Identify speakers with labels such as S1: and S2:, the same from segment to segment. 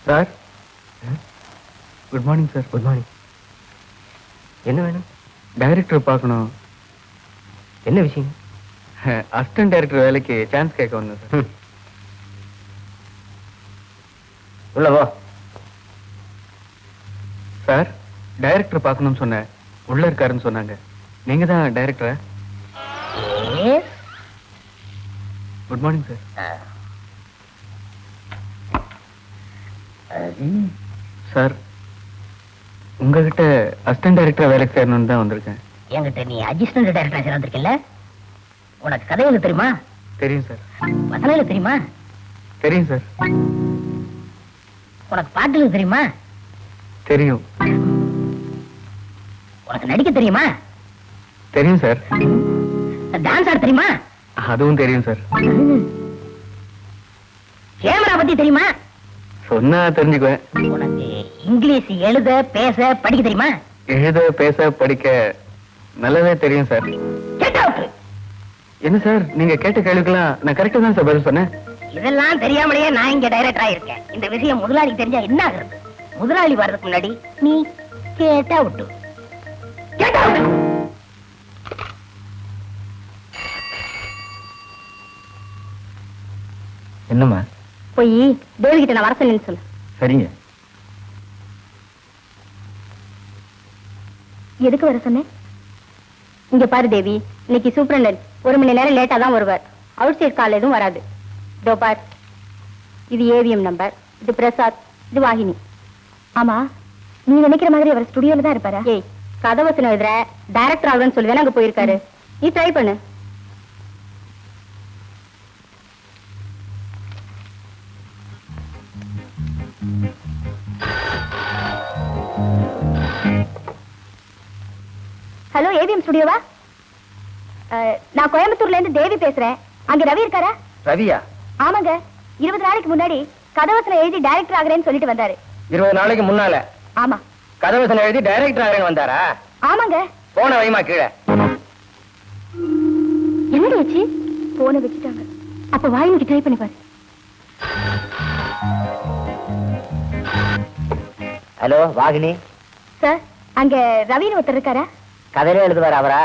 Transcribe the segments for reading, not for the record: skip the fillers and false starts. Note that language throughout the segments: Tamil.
S1: Sir, good morning sir. Good morning. என்ன வேணும்? டைரக்டர் பார்க்கணும். என்ன விஷயம்? அசிஸ்டன்ட் டைரக்டர் வேலைக்கு சான்ஸ் கேட்க வந்தேன் சார். உள்ள வா. சார், டைரக்டர் பார்க்கணும்னு சொன்னேன். உள்ள இருக்காருன்னு சொன்னாங்க. நீங்க தான் டைரக்டரா? Good morning sir. சார், உங்ககிட்ட அசிஸ்டன்ட் டைரக்டர் வேலைக்கு சேரணும்னு தான் வந்திருக்கேன்.
S2: என்கிட்ட நீ அசிஸ்டன்ட் டைரக்டர் சேர்ந்திருக்கல? உனக்கு கதை எழுத தெரியுமா?
S1: தெரியும் சார்.
S2: வசனம் எழுத தெரியுமா?
S1: தெரியும் சார்.
S2: உனக்கு பாட்டு எழுத தெரியுமா?
S1: தெரியும்.
S2: உனக்கு நடிக்க தெரியுமா?
S1: தெரியும் சார்.
S2: டான்ஸ் ஆட தெரியுமா?
S1: அதுவும் தெரியும் சார்.
S2: கேமரா பத்தி தெரியுமா?
S1: சொன்னா தெரிஞ்சுக்குவேன்.
S2: உனக்கு இங்கிலீஷ் எழுத பேச படிக்க தெரியுமா?
S1: எழுத பேச படிக்க நல்லாவே தெரியும் சார். என்ன சார், நீங்க கேட்ட கேள்விக்கெல்லாம் நான் கரெக்டா தான் சார் பதில் சொன்னேன்.
S2: இதெல்லாம் தெரியாமலேயே நான் இங்க டைரக்டரா இருக்கேன். இந்த விஷயம் முதலாளிக்கு தெரிஞ்சா என்ன ஆகுறது? முதலாளி வர்றதுக்கு முன்னாடி நீ கேட்டா விட்டு.
S1: என்னம்மா?
S2: போய் தேவி கிட்ட நான் வர சொன்னேன்னு சொல்லு.
S1: சரிங்க.
S2: எதுக்கு வர சொன்னேன்? இங்க பாரு தேவி, இன்னைக்கு சூப்பரண்ட் 1 மணி நேரம் லேட்டா தான் வருவார். அவுட் சைட் கால் எதுவும் வராது. இதோ பார், இது ஏவிஎம் நம்பர், இது பிரசாத், இது வாகினி. ஆமா, நீ நினைக்கிற மாதிரி அவர் ஸ்டுடியோல தான் இருப்பாரா? ஏய், கதவசனம் எழுதுற டைரக்டர் ஆகுறேன்னு சொல்லி தானே அங்க போயிருக்காரு. நீ ட்ரை பண்ணு. ஹலோ, ஏவிஎம் ஸ்டுடியோவா? நான் கோயம்புத்தூர்ல இருந்து தேவி பேசுறேன். அங்க ரவி இருக்காரா?
S1: ரவியா?
S2: ஆமாங்க, 20 நாளைக்கு முன்னாடி கதவசனம் எழுதி டைரக்டர் ஆகுறேன்னு சொல்லிட்டு வந்தாரு.
S1: 20 நாளைக்கு முன்னால?
S2: ஆமா.
S1: கதவசனம் எழுதி டைரக்டர் ஆகுறேன்னு வந்தாரா?
S2: ஆமாங்க.
S1: போன வைமா கீழே.
S2: என்னடி வச்சு போன வச்சுட்டாங்க. அப்ப வாயினுக்கு ட்ரை பண்ணி பாரு.
S1: ஹலோ வாகினி.
S2: சார், அங்க ரவின்னு ஒருத்தர் இருக்காரா?
S1: கதையில எழுதுவார் அவரா?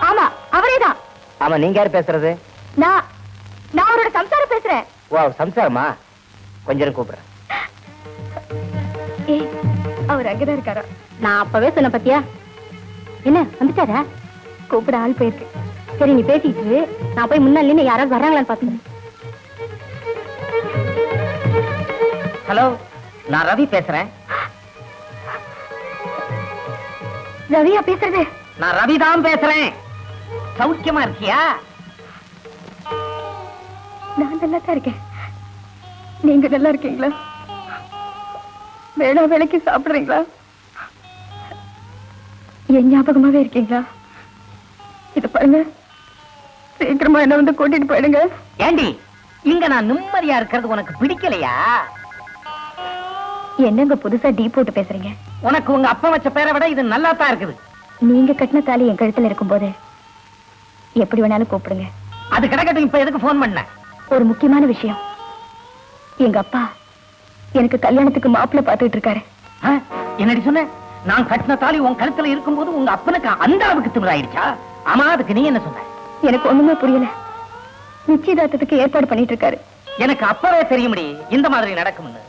S2: ஆமா, அவரேதான்.
S1: ஆமா, நீங்க யார் பேசுறது?
S2: நான் அவரோட சம்சாரம் பேசுறேன்.
S1: ஓ, சம்சாரமா? கொஞ்சம் கூப்பிடுறேன்.
S2: ஏய், அவர் அங்கதான் இருக்காரா? நான் அப்பவே சொன்ன பத்தியா? என்ன வந்துட்டாரா? கூப்பிட ஆள் போயிருக்கு. சரி, நீ பேசிட்டு இரு. நான் போய் முன்னாள் நின்னு யாராவது வர்றாங்களான்னு பாத்துக்கிறேன்.
S1: ஹலோ, நான் ரவி பேசுறேன்.
S2: ரவியா பேசுறது?
S1: நான் ரவி தான் பேசுறேன். சௌக்கியமா இருக்கியா?
S2: நான் நல்லா தான் இருக்கேன். நீங்க நல்லா இருக்கீங்களா? வேளா வேலைக்கு சாப்பிடுறீங்களா? என் ஞாபகமாவே இருக்கீங்களா? இது பாருங்க, சீக்கிரமா என்ன வந்து கூட்டிட்டு போயிடுங்க.
S1: ஏண்டி, இங்க நான் நிம்மதியா இருக்கிறது உனக்கு பிடிக்கலையா?
S2: என்னங்க புதுசா டீ போட்டு பேசுறீங்க?
S1: உனக்கு உங்க அப்பா வச்ச பேரை விட இது நல்லா தான் இருக்குது.
S2: நீங்க கட்டின தாலி என் கழுத்துல இருக்கும்போது எப்படி வேணாலும் கூப்பிடுங்க.
S1: அது கிடக்கட்டும். இப்ப எதுக்கு போன் பண்ண?
S2: ஒரு முக்கியமான விஷயம். எங்க அப்பா எனக்கு கல்யாணத்துக்கு மாப்பிள்ளை பார்த்துட்டு இருக்காரு.
S1: என்னடி சொன்ன? நான் கட்டின தாலி உன் கழுத்துல இருக்கும்போது உங்க அப்பனுக்கு அந்த அளவுக்கு திமிராயிடுச்சா? ஆமா, அதுக்கு நீ என்ன சொன்ன?
S2: எனக்கு ஒண்ணுமே புரியல. நிச்சயதார்த்தத்துக்கு ஏற்பாடு பண்ணிட்டு இருக்காரு.
S1: எனக்கு அப்பவே தெரியும்படி இந்த மாதிரி நடக்கும்னு.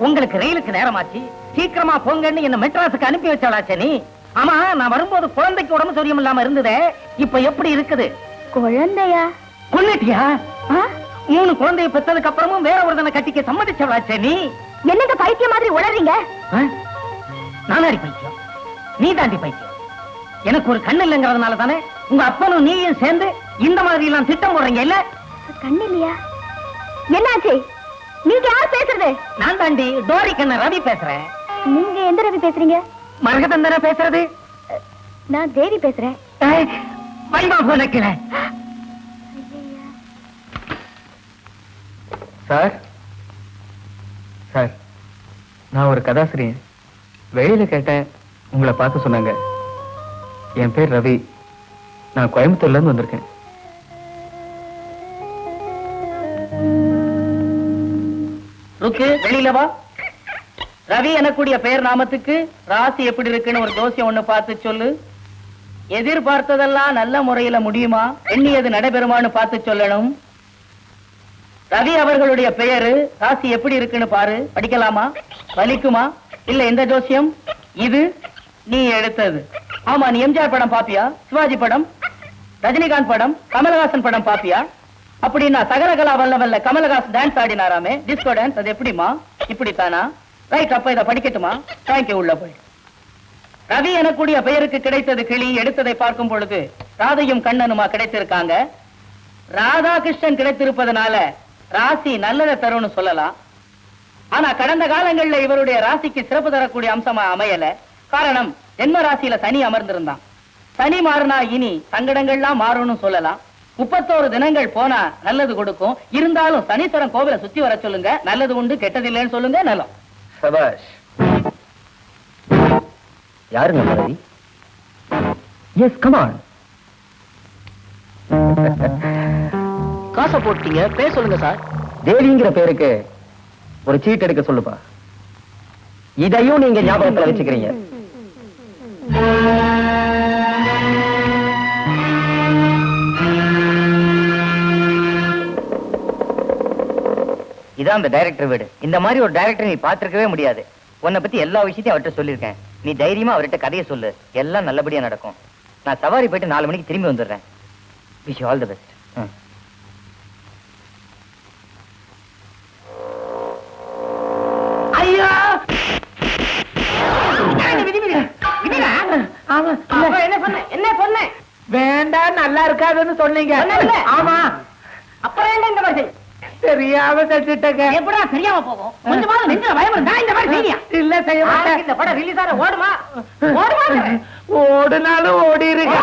S1: உங்களுக்கு ரயிலுக்கு நேரமாச்சு, சீக்கிரமா போங்கன்னு என்ன மெட்ராஸுக்கு அனுப்பி வச்சாளாச்சே நீ. ஆமா, நான் வரும்போது குழந்தைக்கு உடம்பு சௌரியம் இல்லாம இருந்ததே, இப்ப எப்படி இருக்குது?
S2: குழந்தையா?
S1: கொன்னுட்டியா? 3 குழந்தைய பெற்றதுக்கு அப்புறமும் வேற ஒருத்தனை கட்டிக்க சம்மதிச்சவளாச்சே நீ.
S2: என்னங்க பைத்தியம் மாதிரி உளறீங்க?
S1: நானாடி பைத்தியம்? நீ தாண்டி பைத்தியம். எனக்கு ஒரு கண்ணு இல்லைங்கிறதுனால தானே உங்க அப்பனும் நீயும் சேர்ந்து இந்த மாதிரி எல்லாம் திட்டம் போடுறீங்க இல்ல?
S2: கண்ணு இல்லையா? என்னாச்சு? நீங்க யார் பேசுறது?
S1: நான் தாண்டி டோரி கண்ண ரவி பேசுறேன்.
S2: நீங்க எந்த ரவி பேசுறீங்க?
S1: மரகதந்தன பேசுறது.
S2: நான் தேவி பேசுறேன்.
S1: வைமா போனக்கில. சார், சார், நான் ஒரு கதாசிரியன். வெளியில கேட்டேன், உங்களை பார்க்க சொன்னாங்க. என் பேர் ரவி. நான் கோயம்புத்தூர்ல இருந்து வந்திருக்கேன். ருக்கு, வெளியில வா.
S3: ரவி எனக்கூடிய பெயர் நாமத்துக்கு ராசி எப்படி இருக்குன்னு ஒரு ஜோசியம் ஒண்ணு பார்த்து சொல்லு. எதிர்பார்த்ததெல்லாம் நல்ல முறையில முடியுமா, எண்ணியது நடைபெறுமான்னு பார்த்து சொல்லணும். ரவி அவர்களுடைய பெயரு ராசி எப்படி இருக்குன்னு பாரு. படிக்கலாமா, வலிக்குமா, இல்ல எந்த ஜோசியம் இது நீ எடுத்தது? ஆமா, நீ எம்ஜிஆர் படம் பாப்பியா, சிவாஜி படம், ரஜினிகாந்த் படம், கமலஹாசன் படம் பாப்பியா? அப்படின்னா சகலகலா வல்லவல்ல கமலஹாசன் டான்ஸ் ஆடினாராமே, டிஸ்கோ டான்ஸ், அது எப்படிமா? இப்படித்தானா? ரைட், அப்ப இதை படிக்கட்டுமா? தேங்க்யூ, உள்ள போய். ரவி எனக்கூடிய பெயருக்கு கிடைத்தது கிளி. எடுத்ததை பார்க்கும் பொழுது ராதையும் கண்ணனுமா கிடைத்திருக்காங்க. ராதாகிருஷ்ணன் கிடைத்திருப்பதனால ராசி நல்லதை தரும்னு சொல்லலாம். ஆனா கடந்த காலங்கள்ல இவருடைய ராசிக்கு சிறப்பு தரக்கூடிய அம்சமா அமையல. காரணம், ஜென்ம ராசியில சனி அமர்ந்திருந்தான். சனி மாறினா இனி சங்கடங்கள்லாம் மாறும்னு சொல்லலாம். 31 தினங்கள் போனா நல்லது கொடுக்கும். இருந்தாலும் சனீஸ்வரன் கோவிலை சுத்தி வர சொல்லுங்க, நல்லது உண்டு, கெட்டதில்லைன்னு சொல்லுங்க. நலம்.
S1: சபாஷ். யாருங்க ரவி? S, come on.
S3: காசை போட்டீங்க, பேர் சொல்லுங்க சார்.
S1: தேவிங்கிற பேருக்கு ஒரு சீட் எடுக்க சொல்லுப்பா. இதையும் நீங்க ஞாபகத்துல வச்சுக்கிறீங்க.
S4: இதான் அந்த டைரக்டர் வீடு. இந்த மாதிரி ஒரு டைரக்டர் நீ பாத்திருக்கவே முடியாது. உன்னை பத்தி எல்லா விஷயத்தையும் அவர்கிட்ட சொல்லியிருக்கேன். நீ தைரியமா அவர்கிட்ட கதையை சொல்லு, எல்லாம் நல்லபடியா நடக்கும். நான் சவாரி போயிட்டு 4 மணிக்கு திரும்பி வந்துடுறேன். Wish all the best.
S3: ஐயோ, என்ன சொன்ன?
S5: வேண்டாம், நல்லா இருக்காதுன்னு சொன்னீங்க. ஆமா,
S3: அப்புறம் என்ன இந்த மாதிரி
S5: தெரியாம செஞ்சுட்டேங்க.
S3: எப்படா தெரியாம போகும்? கொஞ்சமாவது நெஞ்சில பயம் இருந்தா இந்த மாதிரி செய்யா?
S5: இல்ல, செய்ய மாட்டேன்.
S3: இந்த படம் ரிலீஸ் ஆற ஓடுமா? ஓடுமா?
S5: ஓடுனாலும் ஓடி இருக்கு.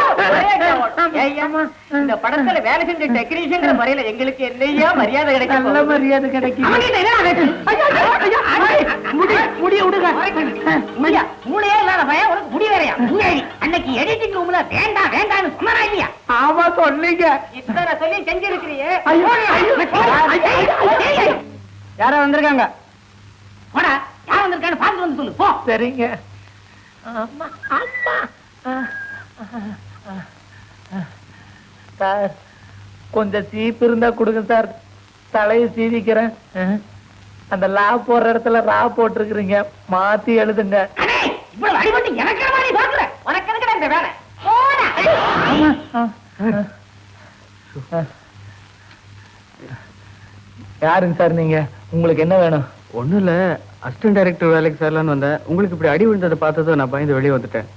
S3: இந்த படத்துல வேலை செஞ்ச டெக்னீஷியன் முறையில எங்களுக்கு என்னையா மரியாதை கிடைக்கும்?
S5: நல்ல மரியாதை கிடைக்கும். முடிய விடுங்க.
S3: மூளையே இல்லாத பையன் உனக்கு முடி வேறையா? அன்னைக்கு எடிட்டிங் ரூம்ல வேண்டாம் வேண்டாம்னு சொன்னா இல்லையா?
S5: ஆமா, சொன்னீங்க.
S3: இத்தனை சொல்லி செஞ்சிருக்கிறியே.
S5: யாரா வந்திருக்காங்க?
S3: போடா, யார் வந்திருக்கான்னு பார்த்து வந்து சொல்லு. போ.
S5: சரிங்க. ஆமா, ஆமா. சார், கொஞ்சம் சீப்பு இருந்தா கொடுங்க சார். தலையை சீவிக்கிறேன். அந்த லா போடுற இடத்துல ரா போட்டிருக்கிறீங்க, மாத்தி எழுதுங்க.
S3: இவ்வளவு அடிபட்டு எனக்கு மாதிரி பாக்குற உனக்கு எனக்கு இந்த வேலை.
S5: யாருங்க சார் நீங்க? உங்களுக்கு என்ன வேணும்?
S1: ஒண்ணும் இல்ல, அசிஸ்டன்ட் டைரக்டர் வேலைக்கு சேரலான்னு வந்தேன். உங்களுக்கு இப்படி அடி விழுந்ததை பார்த்ததும் நான் பயந்து வெளியே வந்துட்டேன்.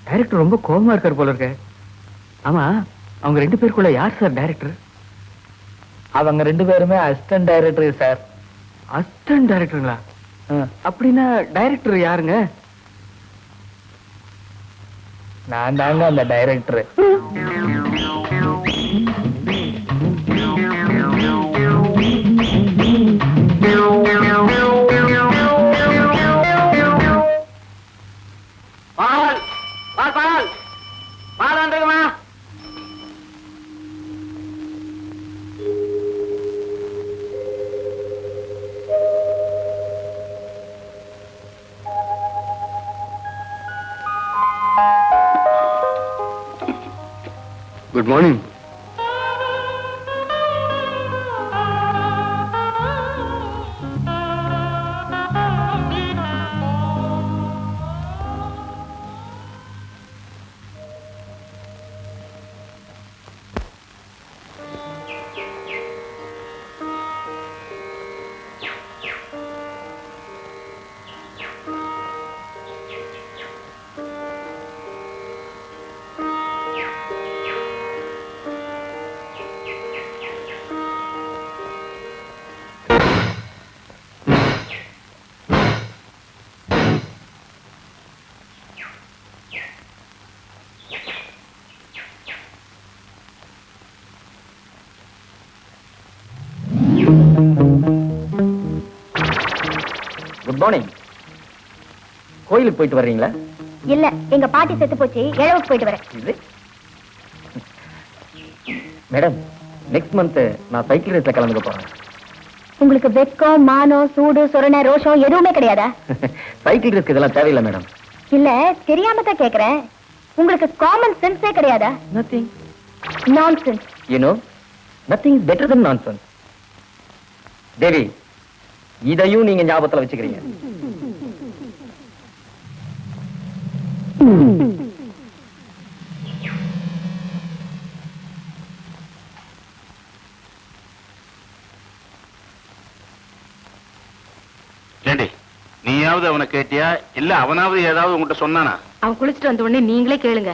S1: டைரக்டர் ரொம்ப கோபமா இருக்கார் போல இருக்க. ஆமா, அவங்க 2 பேருக்குள்ள யார் சார் டைரக்டர்?
S5: அவங்க 2 பேருமே அசிஸ்டன்ட் டைரக்டர் சார்.
S1: அசிஸ்டன்ட் டைரக்டருங்களா? அப்படின்னா டைரக்டர் யாருங்க?
S5: நான் தாங்க அந்த director.
S1: Good morning.
S4: Good morning. கோயிலுக்கு போயிட்டு வர்றீங்களா?
S2: இல்ல, எங்க பாட்டி செத்து போச்சு, இழவுக்கு போயிட்டு வரேன்.
S4: இது மேடம், நெக்ஸ்ட் மந்த் நான் சைக்கிள் ரேஸ்ல கலந்துக்க போறேன்.
S2: உங்களுக்கு வெட்கம் மானம் சூடு சொரணை ரோஷம் எதுவுமே கிடையாதா?
S4: சைக்கிள் இருக்கு, இதெல்லாம் தேவையில்லை மேடம்.
S2: இல்ல தெரியாம தான் கேக்குறேன். உங்களுக்கு காமன் சென்ஸே கிடையாதா?
S4: Nothing.
S2: Nonsense.
S4: Nothing is better than nonsense. Devi, இதையும் நீங்க ஞாபகத்துல வச்சுக்கிறீங்க.
S6: ஏண்டி, நீயாவது அவனை கேட்டியா இல்ல அவனாவது ஏதாவது உங்ககிட்ட சொன்னானா?
S2: அவன் குளிச்சுட்டு வந்த உடனே நீங்களே கேளுங்க.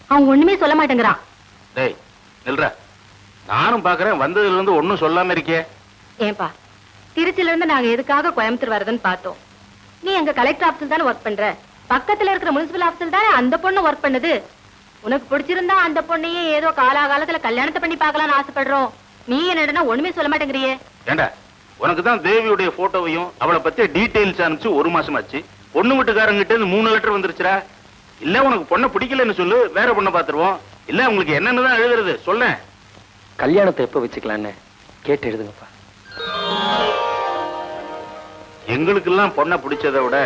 S2: அவன் ஒண்ணுமே சொல்ல மாட்டேங்கிறான்.
S6: டேய் நில்ற, நானும் பாக்குறேன் வந்ததுல இருந்து ஒண்ணும் சொல்லாம இருக்கே.
S2: ஏன்பா, திருச்சியில இருந்து நாங்க எதுக்காக கோயம்புத்தூர் வரதுன்னு பார்த்தோம். நீ எங்க கலெக்டர் ஆபீஸ்ல தானே ஒர்க் பண்ற, பக்கத்துல இருக்கிற முனிசிபல் ஆபீஸ்ல தானே அந்த பொண்ணு ஒர்க் பண்ணுது. உனக்கு பிடிச்சிருந்தா அந்த பொண்ணையே ஏதோ காலாகாலத்துல கல்யாணத்தை பண்ணி பார்க்கலாம்னு ஆசைப்படுறோம். நீ என்னடனா ஒண்ணுமே சொல்ல மாட்டேங்கிறியே.
S6: ஏண்டா, உனக்கு தான் தேவியுடைய போட்டோவையும் அவளை பத்தி டீடைல்ஸ் அனுப்பிச்சு 1 மாசம் ஆச்சு. பொண்ணு வீட்டுக்காரங்கிட்ட இருந்து 3 லெட்டர் வந்துருச்சுடா. இல்ல உனக்கு பொண்ணை பிடிக்கலன்னு சொல்லு, வேற பொண்ணை பாத்துருவோம். இல்ல உங்களுக்கு என்னன்னு தான் எழுதுறது சொல்ல.
S1: கல்யாணத்தை எப்ப வச்சுக்கலான்னு கேட்டு எழுதுங்கப்பா.
S6: எங்களுக்கெல்லாம் பொண்ணை பிடிச்சதை விட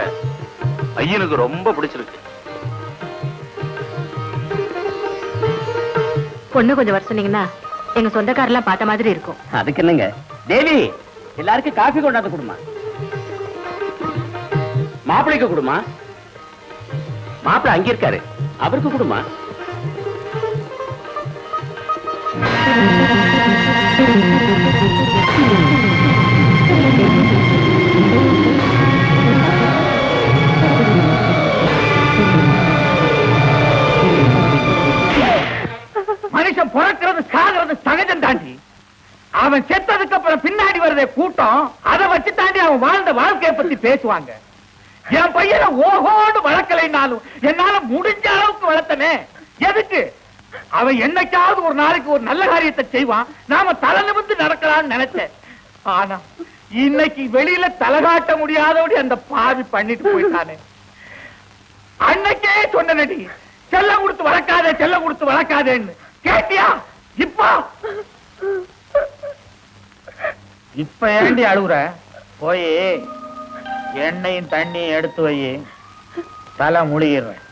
S6: பையனுக்கு ரொம்ப பிடிச்சிருக்கு.
S2: பொண்ணு கொஞ்சம் வர சொன்னீங்கன்னா எங்க சொந்தக்காரெல்லாம் பார்த்த மாதிரி இருக்கும்.
S3: அதுக்கு என்னங்க தேவி, எல்லாருக்கும் காஃபி கொண்டாந்து கொடுமா.
S6: மாப்பிள்ளைக்கு கொடுமா. மாப்பிள்ளை அங்க இருக்காரு, அவருக்கு கொடுமா.
S5: மனுஷன் பிறக்கிறது சாகிறது சகஜம் தாண்டி. அவன் செத்ததுக்கு அப்புறம் பின்னாடி வருதே கூட்டம், அதை வச்சு தாண்டி அவன் வாழ்ந்த வாழ்க்கையை பத்தி பேசுவாங்க. என் பையனை ஓஹோடு வளர்க்கலைன்னாலும் என்னால முடிஞ்ச அளவுக்கு வளர்த்தனே. எதுக்கு? அவன் என்னைக்காவது ஒரு நாளைக்கு ஒரு நல்ல காரியத்தை செய்வான், நாம தலை நிமிர்ந்து நடக்கலாம்னு நினைச்சேன். ஆனா இன்னைக்கு வெளியில தலகாட்ட முடியாதபடி அந்த பாவி பண்ணிட்டு போயிட்டானே. அன்னைக்கே சொன்னடி, செல்லம் கொடுத்து வளர்க்காதே, செல்லம் கொடுத்து வளர்க்காதேன்னு. கேட்டியா? இப்ப ஏண்டி அழுகுற? போய் எண்ணெயும் தண்ணியும் எடுத்து வை, தலை முழுகிடுறேன்.